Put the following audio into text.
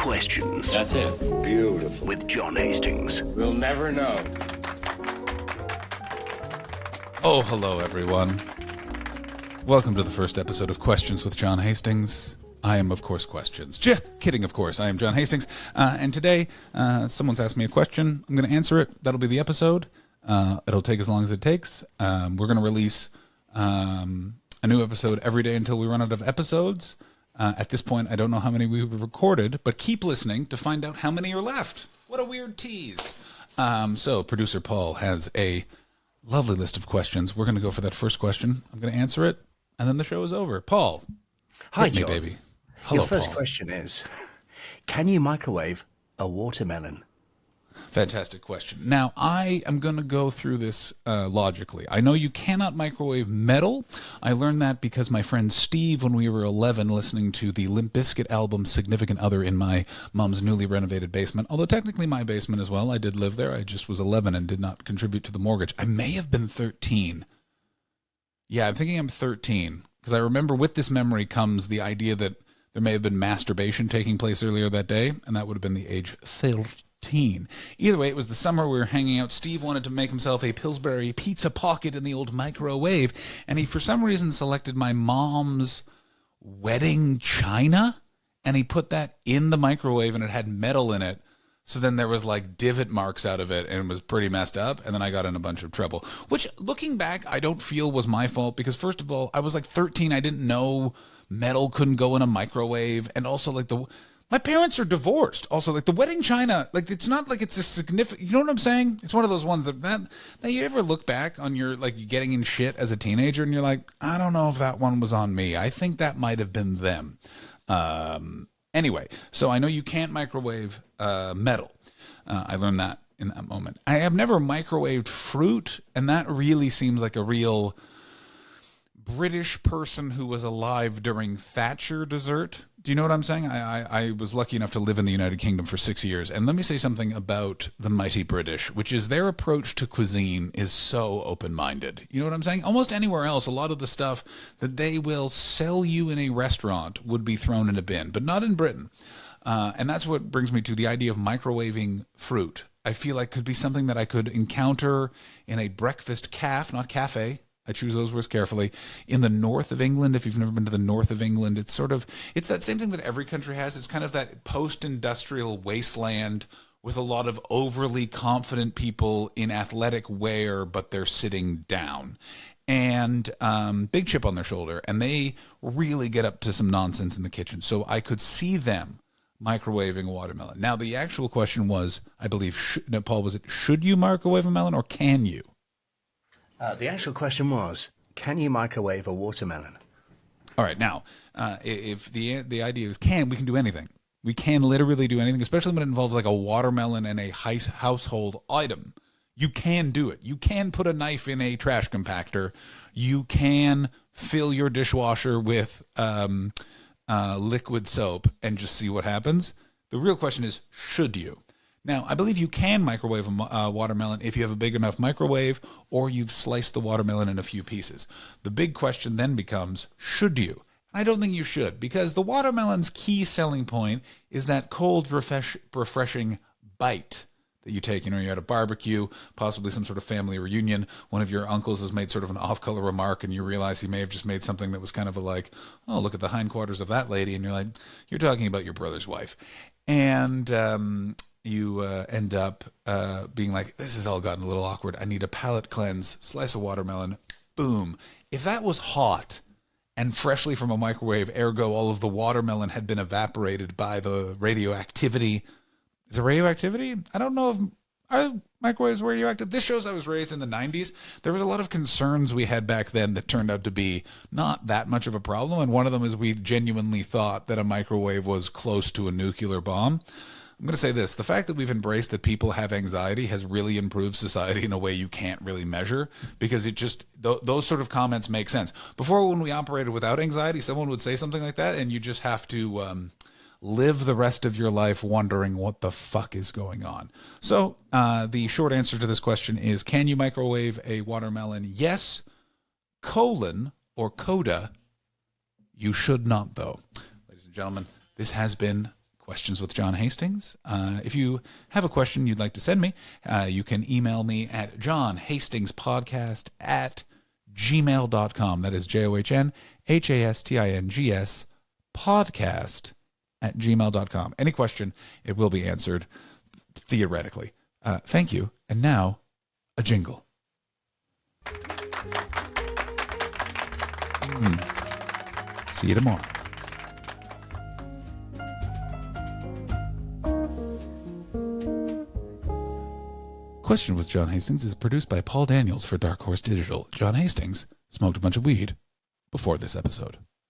Questions. That's it. Beautiful. With John Hastings. We'll never know. Oh, hello, everyone. Welcome to the first episode of Questions with John Hastings. I am, of course, Questions. Kidding, of course. I am John Hastings. And today, someone's asked me a question. I'm going to answer it. That'll be the episode. It'll take as long as it takes. We're going to release a new episode every day until we run out of episodes. At this point, I don't know how many we've recorded, but keep listening to find out how many are left. What a weird tease. So, producer Paul has a lovely list of questions. We're going to go for that first question. I'm going to answer it, and then the show is over. Paul. Hi, John. me, Baby. Hello, Your first Paul. question is, can you microwave a watermelon? Fantastic question. Now, I am going to go through this logically. I know you cannot microwave metal. I learned that because my friend Steve, when we were 11, listening to the Limp Bizkit album Significant Other in my mom's newly renovated basement, although technically my basement as well. I did live there. I just was 11 and did not contribute to the mortgage. I may have been 13. Yeah, I'm thinking I'm 13, because I remember with this memory comes the idea that there may have been masturbation taking place earlier that day, and that would have been the age 13. Either way, it was the summer we were hanging out. Steve wanted to make himself a Pillsbury pizza pocket in the old microwave, and he for some reason selected my mom's wedding china, and he put that in the microwave, and it had metal in it. So then there was like divot marks out of it, and it was pretty messed up, and then I got in a bunch of trouble, which looking back I don't feel was my fault, because first of all, I was like 13. I didn't know metal couldn't go in a microwave, and also like my parents are divorced. Also, like the wedding china, like it's not like it's a significant, you know what I'm saying? It's one of those ones that you ever look back on your, like, you getting in shit as a teenager and you're like, I don't know if that one was on me. I think that might have been them. Anyway, so I know you can't microwave metal. I learned that in that moment. I have never microwaved fruit, and that really seems like a real British person who was alive during Thatcher dessert. Do you know what I'm saying? I was lucky enough to live in the United Kingdom for 6 years, and let me say something about the mighty British, which is their approach to cuisine is so open-minded. You know what I'm saying? Almost anywhere else, a lot of the stuff that they will sell you in a restaurant would be thrown in a bin, but not in Britain. And that's what brings me to the idea of microwaving fruit. I feel like could be something that I could encounter in a breakfast not cafe. I choose those words carefully. In the north of England, if you've never been to the north of England, it's that same thing that every country has. It's kind of that post-industrial wasteland with a lot of overly confident people in athletic wear, but they're sitting down. And big chip on their shoulder. And they really get up to some nonsense in the kitchen. So I could see them microwaving a watermelon. Now, the actual question was, I believe, Paul, was it, should you microwave a melon or can you? The actual question was, can you microwave a watermelon? All right, now, if the idea is we can do anything. We can literally do anything, especially when it involves like a watermelon and a household item. You can do it. You can put a knife in a trash compactor. You can fill your dishwasher with liquid soap and just see what happens. The real question is, should you? Now, I believe you can microwave a watermelon if you have a big enough microwave or you've sliced the watermelon in a few pieces. The big question then becomes, should you? I don't think you should, because the watermelon's key selling point is that cold, refreshing bite that you take. You know, you're at a barbecue, possibly some sort of family reunion. One of your uncles has made sort of an off-color remark, and you realize he may have just made something that was kind of oh, look at the hindquarters of that lady. And you're like, you're talking about your brother's wife. And you end up being like, this has all gotten a little awkward. I need a palate cleanse, slice of watermelon, boom. If that was hot and freshly from a microwave, ergo all of the watermelon had been evaporated by the radioactivity. Is it radioactivity? I don't know if are microwaves radioactive. This shows I was raised in the 90s. There was a lot of concerns we had back then that turned out to be not that much of a problem. And one of them is we genuinely thought that a microwave was close to a nuclear bomb. I'm going to say this. The fact that we've embraced that people have anxiety has really improved society in a way you can't really measure, because it just, those sort of comments make sense. Before, when we operated without anxiety, someone would say something like that and you just have to live the rest of your life wondering what the fuck is going on. So the short answer to this question is, can you microwave a watermelon? Yes, or coda. You should not, though. Ladies and gentlemen, this has been Questions with John Hastings. If you have a question you'd like to send me, you can email me at johnhastings@gmail.com. That is JOHNHASTINGS podcast@gmail.com. Any question, it will be answered theoretically. Thank you. And now, a jingle. See you tomorrow. Question with John Hastings is produced by Paul Daniels for Dark Horse Digital. John Hastings smoked a bunch of weed before this episode.